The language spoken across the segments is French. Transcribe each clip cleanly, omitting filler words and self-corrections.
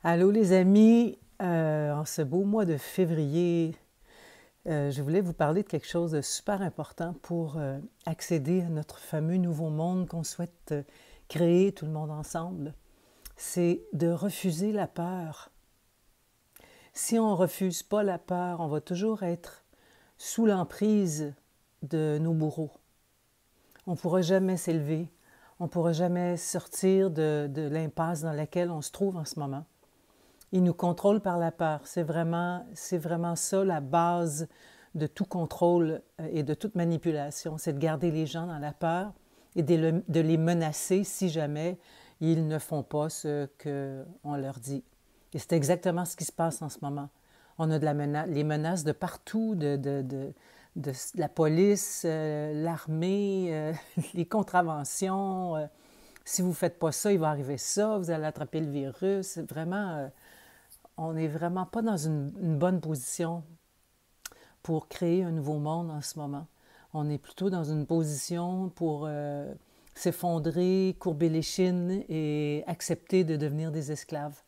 Allô les amis, en ce beau mois de février, je voulais vous parler de quelque chose de super important pour accéder à notre fameux nouveau monde qu'on souhaite créer tout le monde ensemble. C'est de refuser la peur. Si on ne refuse pas la peur, on va toujours être sous l'emprise de nos bourreaux. On ne pourra jamais s'élever, on ne pourra jamais sortir de l'impasse dans laquelle on se trouve en ce moment. Il nous contrôle par la peur. C'est vraiment ça la base de tout contrôle et de toute manipulation. C'est de garder les gens dans la peur et de les menacer si jamais ils ne font pas ce qu'on leur dit. Et c'est exactement ce qui se passe en ce moment. On a les menaces de partout, de la police, l'armée, les contraventions. Si vous ne faites pas ça, il va arriver ça, vous allez attraper le virus. C'est vraiment on n'est vraiment pas dans une bonne position pour créer un nouveau monde en ce moment. On est plutôt dans une position pour s'effondrer, courber les chines et accepter de devenir des esclaves.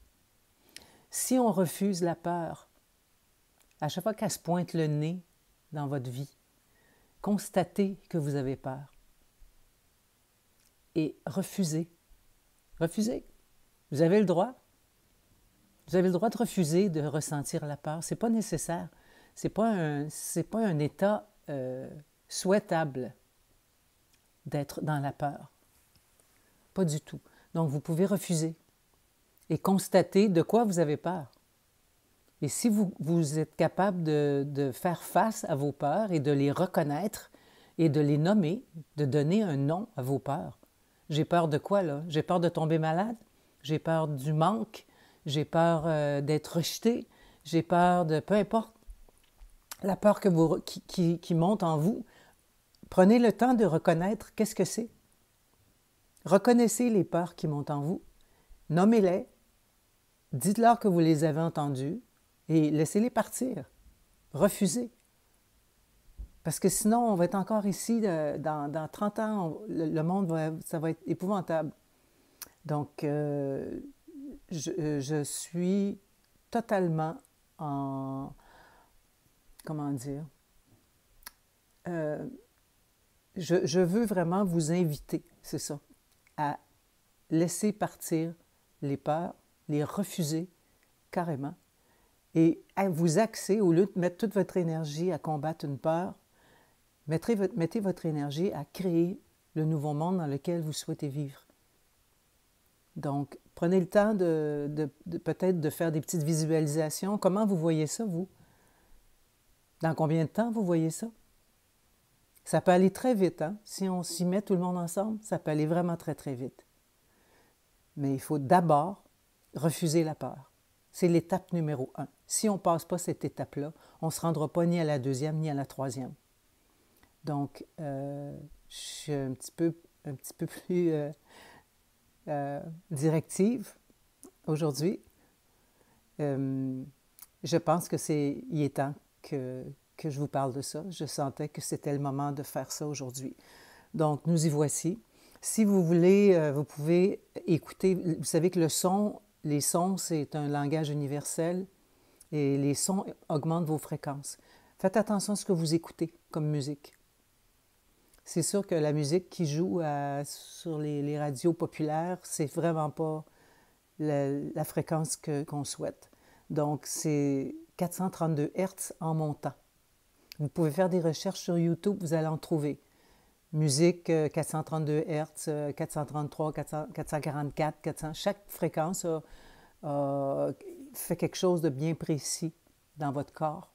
Si on refuse la peur, à chaque fois qu'elle se pointe le nez dans votre vie, constatez que vous avez peur et refusez. Refusez. Vous avez le droit. Vous avez le droit de refuser de ressentir la peur. Ce n'est pas nécessaire. Ce n'est pas un état souhaitable d'être dans la peur. Pas du tout. Donc, vous pouvez refuser et constater de quoi vous avez peur. Et si vous êtes capable de faire face à vos peurs et de les reconnaître et de les nommer, de donner un nom à vos peurs. J'ai peur de quoi, là? J'ai peur de tomber malade? J'ai peur du manque? J'ai peur d'être rejeté, j'ai peur de... Peu importe, la peur qui monte en vous, prenez le temps de reconnaître qu'est-ce que c'est. Reconnaissez les peurs qui montent en vous, nommez-les, dites-leur que vous les avez entendues et laissez-les partir. Refusez. Parce que sinon, on va être encore ici dans 30 ans, le monde, ça va être épouvantable. Donc, je suis totalement en... Comment dire? Euh, je veux vraiment vous inviter, c'est ça, à laisser partir les peurs, les refuser carrément, et à vous axer, au lieu de mettre toute votre énergie à combattre une peur, mettez votre énergie à créer le nouveau monde dans lequel vous souhaitez vivre. Donc, prenez le temps de peut-être de faire des petites visualisations. Comment vous voyez ça, vous? Dans combien de temps vous voyez ça? Ça peut aller très vite, hein? Si on s'y met tout le monde ensemble, ça peut aller vraiment très, très vite. Mais il faut d'abord refuser la peur. C'est l'étape numéro 1. Si on ne passe pas cette étape-là, on ne se rendra pas ni à la deuxième ni à la troisième. Donc, je suis un petit peu plus directive aujourd'hui. Je pense il est temps que je vous parle de ça. Je sentais que c'était le moment de faire ça aujourd'hui. Donc, nous y voici. Si vous voulez, vous pouvez écouter. Vous savez que les sons, c'est un langage universel et les sons augmentent vos fréquences. Faites attention à ce que vous écoutez comme musique. C'est sûr que la musique qui joue sur les radios populaires, c'est vraiment pas la fréquence qu'on souhaite. Donc, c'est 432 Hz en montant. Vous pouvez faire des recherches sur YouTube, vous allez en trouver. Musique 432 Hz, 433, 444, 400. Chaque fréquence fait quelque chose de bien précis dans votre corps,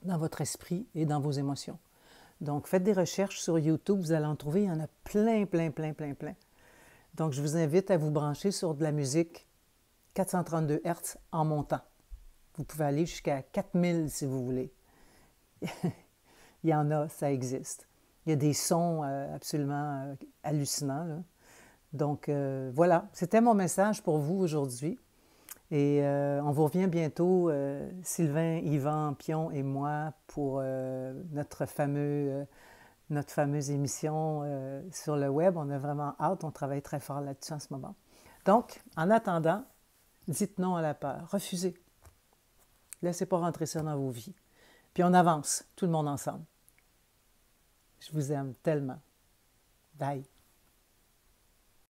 dans votre esprit et dans vos émotions. Donc, faites des recherches sur YouTube, vous allez en trouver. Il y en a plein, plein, plein, plein, plein. Donc, je vous invite à vous brancher sur de la musique 432 Hz en montant. Vous pouvez aller jusqu'à 4000 si vous voulez. Il y en a, ça existe. Il y a des sons absolument hallucinants, là. Donc, voilà, c'était mon message pour vous aujourd'hui. Et on vous revient bientôt, Sylvain, Yvan, Pion et moi, pour notre fameuse émission sur le web. On a vraiment hâte, on travaille très fort là-dessus en ce moment. Donc, en attendant, Dites non à la peur. Refusez. Laissez pas rentrer ça dans vos vies. Puis on avance, tout le monde ensemble. Je vous aime tellement. Bye.